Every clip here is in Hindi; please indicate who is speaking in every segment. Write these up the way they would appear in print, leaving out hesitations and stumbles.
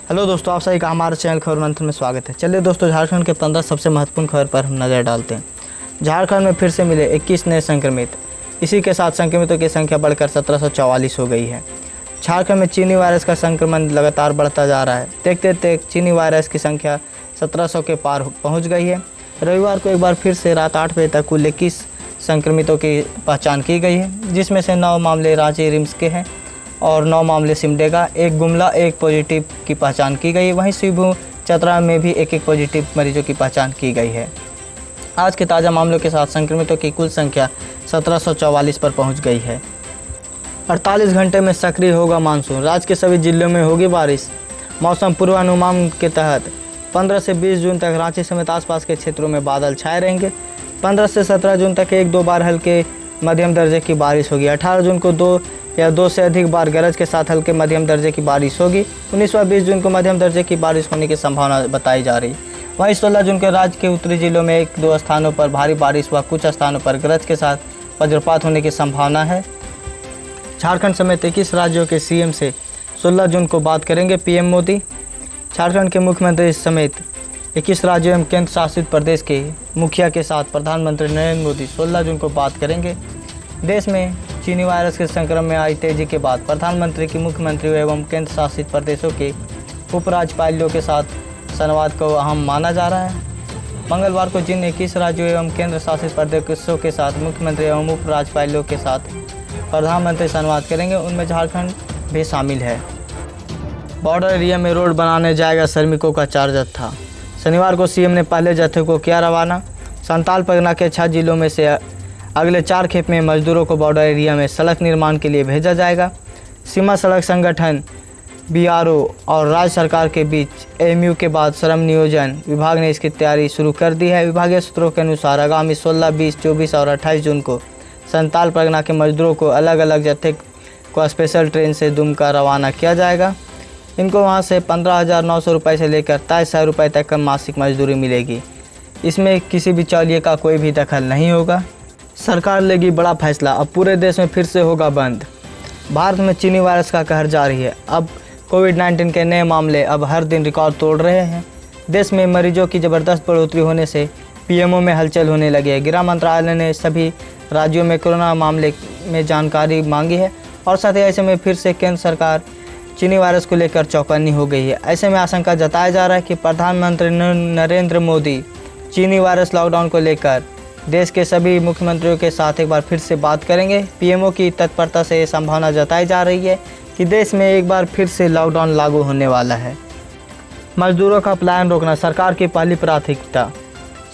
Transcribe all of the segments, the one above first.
Speaker 1: हेलो दोस्तों, आप सभी का हमारे चैनल खबर मंथन में स्वागत है। चलिए दोस्तों, झारखंड के 15 सबसे महत्वपूर्ण खबर पर हम नज़र डालते हैं। झारखंड में फिर से मिले 21 नए संक्रमित। इसी के साथ संक्रमितों की संख्या बढ़कर 1744 हो गई है। झारखंड में चीनी वायरस का संक्रमण लगातार बढ़ता जा रहा है। देखते देखते चीनी वायरस की संख्या 1700 के पार पहुँच गई है। रविवार को एक बार फिर से रात 8 बजे तक कुल 21 संक्रमितों की पहचान की गई है, जिसमें से 9 मामले रांची रिम्स के हैं और 9 मामले सिमडेगा, एक गुमला, एक पॉजिटिव की पहचान की गई है। वहीं शिवभूमि चतरा में भी एक पॉजिटिव मरीजों की पहचान की गई है। आज के ताज़ा मामलों के साथ संक्रमितों की कुल संख्या 1744 पर पहुंच गई है। 48 घंटे में सक्रिय होगा मानसून। राज्य के सभी जिलों में होगी बारिश। मौसम पूर्वानुमान के तहत 15 से 20 जून तक रांची समेत आसपास के क्षेत्रों में बादल छाए रहेंगे। 15 से 17 जून तक 1-2 बार हल्के मध्यम दर्जे की बारिश होगी। 18 जून को 2 से अधिक बार गरज के साथ हल्के मध्यम दर्जे की बारिश होगी। 19 व 20 जून को मध्यम दर्जे की बारिश होने की संभावना बताई जा रही। वहीं 16 जून को राज्य के उत्तरी जिलों में 1-2 स्थानों पर भारी बारिश व कुछ स्थानों पर गरज के साथ वज्रपात होने की संभावना है। झारखंड समेत 21 राज्यों के सीएम से 16 जून को बात करेंगे पीएम मोदी। झारखंड के मुख्यमंत्री समेत 21 राज्यों एवं केंद्र शासित प्रदेश के मुखिया के साथ प्रधानमंत्री नरेंद्र मोदी 16 जून को बात करेंगे। देश में चीनी वायरस के संक्रमण में आई तेजी के बाद प्रधानमंत्री की मुख्यमंत्रियों एवं केंद्र शासित प्रदेशों के उपराज्यपालों के साथ संवाद को अहम माना जा रहा है। मंगलवार को जिन 21 राज्यों एवं केंद्र शासित प्रदेशों के साथ मुख्यमंत्री एवं उपराज्यपालों के साथ प्रधानमंत्री संवाद करेंगे, उनमें झारखंड भी शामिल है। बॉर्डर एरिया में रोड बनाने जाएगा श्रमिकों का 4 जत्था। शनिवार को सीएम ने पहले जत्थे को किया रवाना। संताल परगना के 6 जिलों में से अगले 4 खेप में मजदूरों को बॉर्डर एरिया में सड़क निर्माण के लिए भेजा जाएगा। सीमा सड़क संगठन बीआरओ और राज्य सरकार के बीच एमयू के बाद श्रम नियोजन विभाग ने इसकी तैयारी शुरू कर दी है। विभागीय सूत्रों के अनुसार आगामी 16, 20, 24 और 28 जून को संताल परगना के मजदूरों को अलग अलग जत्थे को स्पेशल ट्रेन से दुमका रवाना किया जाएगा। इनको वहां से 15,900 रुपये से लेकर 23,000 रुपये तक का मासिक मजदूरी मिलेगी। इसमें किसी भी चौलिए का कोई भी दखल नहीं होगा। सरकार लेगी बड़ा फैसला, अब पूरे देश में फिर से होगा बंद। भारत में चीनी वायरस का कहर जारी है। अब कोविड-19 के नए मामले अब हर दिन रिकॉर्ड तोड़ रहे हैं। देश में मरीजों की ज़बरदस्त बढ़ोतरी होने से पीएमओ में हलचल होने लगी है। गृह मंत्रालय ने सभी राज्यों में कोरोना मामले में जानकारी मांगी है और साथ ही ऐसे में फिर से केंद्र सरकार चीनी वायरस को लेकर चौकन्नी हो गई है। ऐसे में आशंका जताया जा रहा है कि प्रधानमंत्री नरेंद्र मोदी चीनी वायरस लॉकडाउन को लेकर देश के सभी मुख्यमंत्रियों के साथ एक बार फिर से बात करेंगे। पीएमओ की तत्परता से ये संभावना जताई जा रही है कि देश में एक बार फिर से लॉकडाउन लागू होने वाला है। मजदूरों का पलायन रोकना सरकार की पहली प्राथमिकता।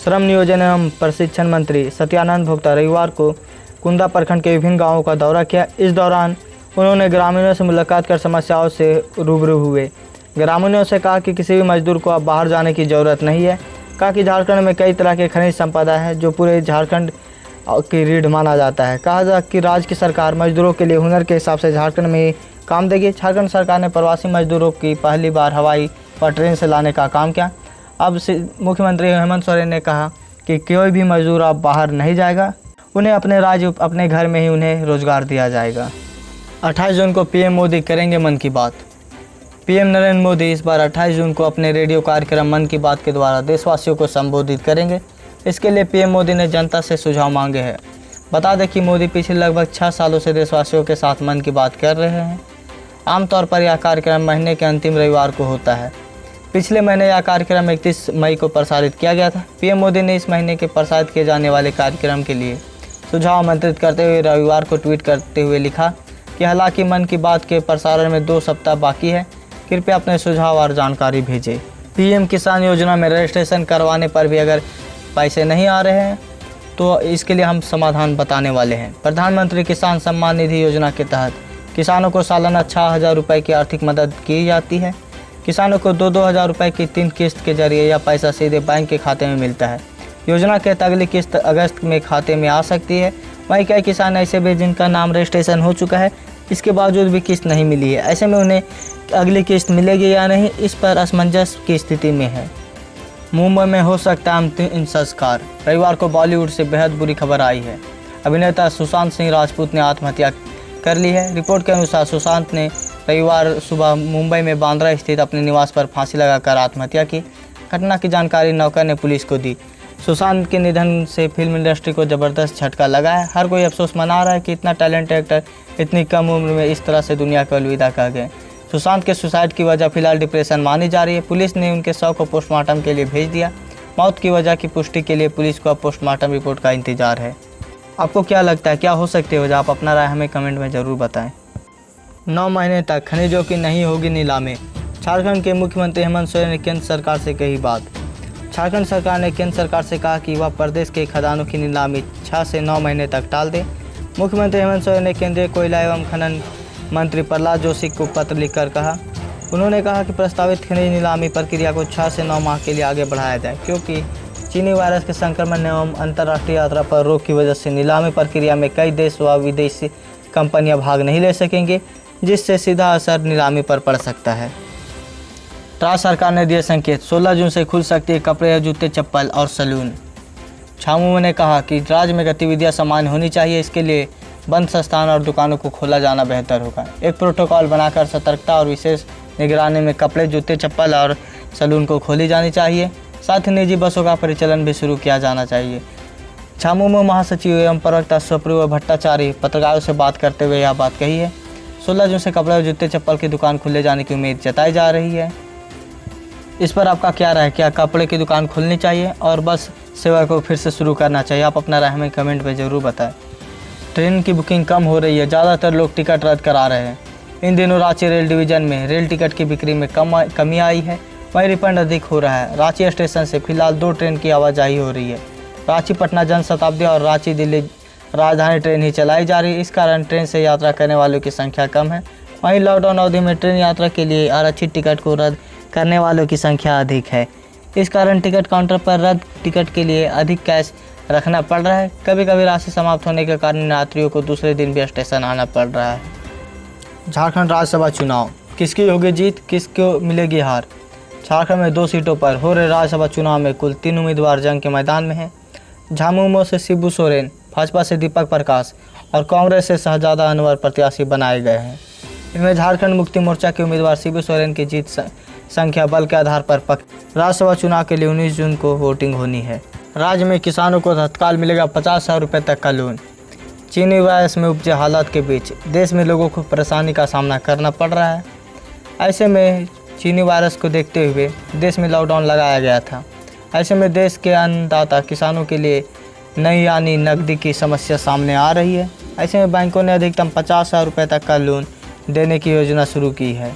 Speaker 1: श्रम नियोजन एवं प्रशिक्षण मंत्री सत्यानंद भोक्ता रविवार को कुंदा प्रखंड के विभिन्न गाँवों का दौरा किया। इस दौरान उन्होंने ग्रामीणों से मुलाकात कर समस्याओं से रूबरू हुए। ग्रामीणों से कहा कि किसी भी मजदूर को अब बाहर जाने की ज़रूरत नहीं है। कहा कि झारखंड में कई तरह के खनिज संपदा है जो पूरे झारखंड की रीढ़ माना जाता है। कहा जा कि राज्य की सरकार मजदूरों के लिए हुनर के हिसाब से झारखंड में ही काम देगी। झारखंड सरकार ने प्रवासी मजदूरों की पहली बार हवाई व ट्रेन से लाने का काम किया। अब मुख्यमंत्री हेमंत सोरेन ने कहा कि कोई भी मजदूर अब बाहर नहीं जाएगा, उन्हें अपने राज्य अपने घर में ही उन्हें रोजगार दिया जाएगा। 28 जून को पीएम मोदी करेंगे मन की बात। पीएम नरेंद्र मोदी इस बार 28 जून को अपने रेडियो कार्यक्रम मन की बात के द्वारा देशवासियों को संबोधित करेंगे। इसके लिए पीएम मोदी ने जनता से सुझाव मांगे हैं। बता दें कि मोदी पिछले लगभग 6 सालों से देशवासियों के साथ मन की बात कर रहे हैं। आमतौर पर यह कार्यक्रम महीने के अंतिम रविवार को होता है। पिछले महीने यह कार्यक्रम 31 मई को प्रसारित किया गया था। पीएम मोदी ने इस महीने के प्रसारित किए जाने वाले कार्यक्रम के लिए सुझाव आमंत्रित करते हुए रविवार को ट्वीट करते हुए लिखा कि हालांकि मन की बात के प्रसारण में 2 सप्ताह बाकी है, कृपया अपने सुझाव और जानकारी भेजें। पीएम किसान योजना में रजिस्ट्रेशन करवाने पर भी अगर पैसे नहीं आ रहे हैं तो इसके लिए हम समाधान बताने वाले हैं। प्रधानमंत्री किसान सम्मान निधि योजना के तहत किसानों को सालाना 6,000 रुपये की आर्थिक मदद की जाती है। किसानों को 2-2 हज़ार रुपये की 3 किस्त के जरिए यह पैसा सीधे बैंक के खाते में मिलता है। योजना के तहत अगली किस्त अगस्त में खाते में आ सकती है। वहीं कई किसान ऐसे भी जिनका नाम रजिस्ट्रेशन हो चुका है, इसके बावजूद भी किस्त नहीं मिली है। ऐसे में उन्हें अगली किस्त मिलेगी या नहीं, इस पर असमंजस की स्थिति में है। मुंबई में हो सकता है अंतिम संस्कार। रविवार को बॉलीवुड से बेहद बुरी खबर आई है। अभिनेता सुशांत सिंह राजपूत ने आत्महत्या कर ली है। रिपोर्ट के अनुसार सुशांत ने रविवार सुबह मुंबई में बांद्रा स्थित अपने निवास पर फांसी लगाकर आत्महत्या की। घटना की जानकारी नौकर ने पुलिस को दी। सुशांत के निधन से फिल्म इंडस्ट्री को ज़बरदस्त झटका लगा है। हर कोई अफसोस मना रहा है कि इतना टैलेंटेड एक्टर इतनी कम उम्र में इस तरह से दुनिया को अलविदा कह गए। सुशांत के सुसाइड की वजह फिलहाल डिप्रेशन मानी जा रही है। पुलिस ने उनके शव को पोस्टमार्टम के लिए भेज दिया। मौत की वजह की पुष्टि के लिए पुलिस को अब पोस्टमार्टम रिपोर्ट का इंतजार है। आपको क्या लगता है, क्या हो सकती है वजह? आप अपना राय हमें कमेंट में ज़रूर बताएं। 9 महीने तक खनिजों की नहीं होगी नीलामी। झारखंड के मुख्यमंत्री हेमंत सोरेन ने केंद्र सरकार से कही बात। झारखंड सरकार ने केंद्र सरकार से कहा कि वह प्रदेश के खदानों की नीलामी 6 से 9 महीने तक टाल दे। मुख्यमंत्री हेमंत सोरेन ने केंद्रीय कोयला एवं खनन मंत्री प्रहलाद जोशी को पत्र लिखकर कहा। उन्होंने कहा कि प्रस्तावित खनिज नीलामी प्रक्रिया को 6 से 9 माह के लिए आगे बढ़ाया जाए, क्योंकि चीनी वायरस के संक्रमण एवं अंतर्राष्ट्रीय यात्रा पर रोक की वजह से नीलामी प्रक्रिया में कई देश व विदेशी कंपनियां भाग नहीं ले सकेंगी, जिससे सीधा असर नीलामी पर पड़ सकता है। राज्य सरकार ने दिए संकेत, 16 जून से खुल सकती है कपड़े, जूते, चप्पल और सैलून। छामू ने कहा कि राज्य में गतिविधियां सामान्य होनी चाहिए, इसके लिए बंद संस्थान और दुकानों को खोला जाना बेहतर होगा। एक प्रोटोकॉल बनाकर सतर्कता और विशेष निगरानी में कपड़े, जूते, चप्पल और सैलून को खोली जानी चाहिए। साथ ही निजी बसों का परिचालन भी शुरू किया जाना चाहिए। छामू महासचिव एवं प्रवक्ता सुप्रियो भट्टाचार्य पत्रकारों से बात करते हुए यह बात कही है। 16 जून से कपड़े और जूते, चप्पल की दुकान खुले जाने की उम्मीद जताई जा रही है। इस पर आपका क्या राय है? क्या कपड़े की दुकान खोलनी चाहिए और बस सेवा को फिर से शुरू करना चाहिए? आप अपना राय हमें कमेंट में ज़रूर बताएं। ट्रेन की बुकिंग कम हो रही है, ज़्यादातर लोग टिकट रद्द करा रहे हैं। इन दिनों रांची रेल डिवीज़न में रेल टिकट की बिक्री में कमी आई है, वहीं रिफंड अधिक हो रहा है। रांची स्टेशन से फिलहाल 2 ट्रेन की आवाजाही हो रही है। रांची पटना जनशताब्दी और रांची दिल्ली राजधानी ट्रेन ही चलाई जा रही है। इस कारण ट्रेन से यात्रा करने वालों की संख्या कम है। वहीं लॉकडाउन अवधि में ट्रेन यात्रा के लिए आरक्षित टिकट को रद्द करने वालों की संख्या अधिक है। इस कारण टिकट काउंटर पर रद्द टिकट के लिए अधिक कैश रखना पड़ रहा है। कभी कभी राशि समाप्त होने के कारण यात्रियों को दूसरे दिन भी स्टेशन आना पड़ रहा है। झारखंड राज्यसभा चुनाव, किसकी होगी जीत, किसको मिलेगी हार? झारखंड में 2 सीटों पर हो रहे राज्यसभा चुनाव में कुल 3 उम्मीदवार जंग के मैदान में हैं। झामुमो से शिबू सोरेन, भाजपा से दीपक प्रकाश और कांग्रेस से शहजादा अनवर प्रत्याशी बनाए गए हैं। इनमें झारखंड मुक्ति मोर्चा के उम्मीदवार शिबू सोरेन की जीत संख्या बल के आधार पर पक्की। राज्यसभा चुनाव के लिए 19 जून को वोटिंग होनी है। राज्य में किसानों को तत्काल मिलेगा 50,000 रुपये तक का लोन। चीनी वायरस में उपजे हालात के बीच देश में लोगों को परेशानी का सामना करना पड़ रहा है। ऐसे में चीनी वायरस को देखते हुए देश में लॉकडाउन लगाया गया था। ऐसे में देश के अन्नदाता किसानों के लिए नई यानी नकदी की समस्या सामने आ रही है। ऐसे में बैंकों ने अधिकतम 50,000 रुपये तक का लोन देने की योजना शुरू की है।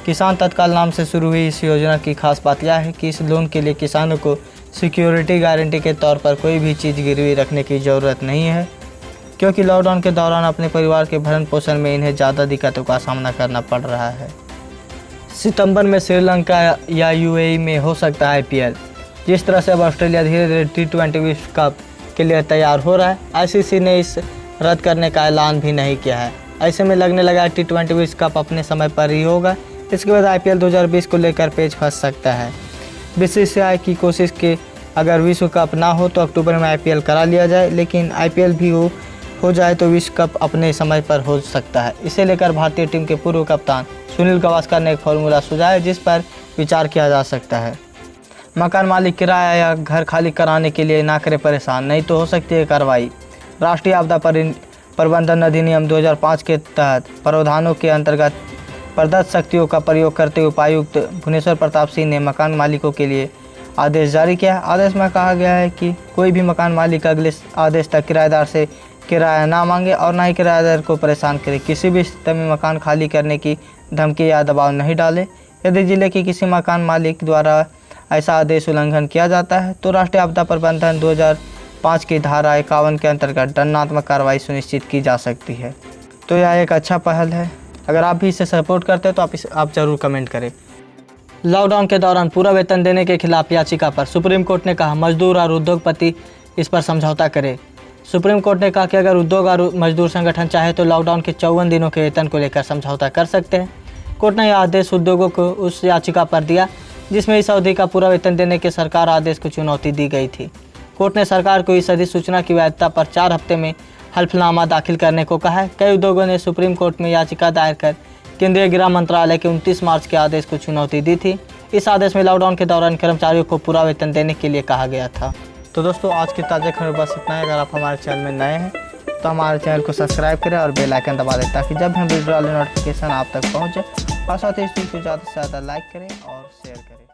Speaker 1: किसान तत्काल नाम से शुरू हुई इस योजना की खास बात यह है कि इस लोन के लिए किसानों को सिक्योरिटी गारंटी के तौर पर कोई भी चीज़ गिरवी रखने की ज़रूरत नहीं है, क्योंकि लॉकडाउन के दौरान अपने परिवार के भरण पोषण में इन्हें ज़्यादा दिक्कतों का सामना करना पड़ रहा है। सितंबर में श्रीलंका या यूएई में हो सकता है IPL। जिस तरह से अब ऑस्ट्रेलिया धीरे धीरे T20 विश्व कप के लिए तैयार हो रहा है, ICC ने इस रद्द करने का ऐलान भी नहीं किया है। ऐसे में लगने लगा T20 विश्व कप अपने समय पर ही होगा। इसके बाद IPL 2020 को लेकर पेच फंस सकता है। BCCI की कोशिश के अगर विश्व कप ना हो तो अक्टूबर में IPL करा लिया जाए, लेकिन IPL भी हो जाए तो विश्व कप अपने समय पर हो सकता है। इसे लेकर भारतीय टीम के पूर्व कप्तान सुनील गावस्कर ने एक फॉर्मूला सुझाया है, जिस पर विचार किया जा सकता है। मकान मालिक किराया या घर खाली कराने के लिए ना करे परेशान, नहीं तो हो सकती है कार्रवाई। राष्ट्रीय आपदा प्रबंधन अधिनियम 2005 के तहत प्रावधानों के अंतर्गत प्रदत्त शक्तियों का प्रयोग करते हुए उपायुक्त भुवनेश्वर प्रताप सिंह ने मकान मालिकों के लिए आदेश जारी किया। आदेश में कहा गया है कि कोई भी मकान मालिक अगले आदेश तक किराएदार से किराया ना मांगे और ना ही किराएदार को परेशान करे। किसी भी स्थिति में मकान खाली करने की धमकी या दबाव नहीं डाले। यदि जिले के किसी मकान मालिक द्वारा ऐसा आदेश उल्लंघन किया जाता है तो राष्ट्रीय आपदा प्रबंधन 2005 की धारा 51 के अंतर्गत दंडात्मक कार्रवाई सुनिश्चित की जा सकती है। तो यह एक अच्छा पहल है। अगर आप भी इसे सपोर्ट करते हैं तो आप ज़रूर कमेंट करें। लॉकडाउन के दौरान पूरा वेतन देने के खिलाफ याचिका पर सुप्रीम कोर्ट ने कहा मजदूर और उद्योगपति इस पर समझौता करें। सुप्रीम कोर्ट ने कहा कि अगर उद्योग और मजदूर संगठन चाहे तो लॉकडाउन के 54 दिनों के वेतन को लेकर समझौता कर सकते हैं। कोर्ट ने यह आदेश उद्योगों को उस याचिका पर दिया जिसमें इस अवधि का पूरा वेतन देने के सरकार आदेश को चुनौती दी गई थी। कोर्ट ने सरकार को इस अधिसूचना की वैधता पर 4 हफ्ते में हल्फनामा दाखिल करने को कहा है। कई उद्योगों ने सुप्रीम कोर्ट में याचिका दायर कर केंद्रीय गृह मंत्रालय के 29 मार्च के आदेश को चुनौती दी थी। इस आदेश में लॉकडाउन के दौरान कर्मचारियों को पूरा वेतन देने के लिए कहा गया था। तो दोस्तों आज की ताज़ा खबर बस इतना है। अगर आप हमारे चैनल में नए हैं तो हमारे चैनल को सब्सक्राइब करें और बेल आइकन दबा दें ताकि जब हम वीडियो डालें नोटिफिकेशन आप तक पहुँचे, और साथ ही इस वीडियो को ज़्यादा से ज़्यादा लाइक करें और शेयर करें।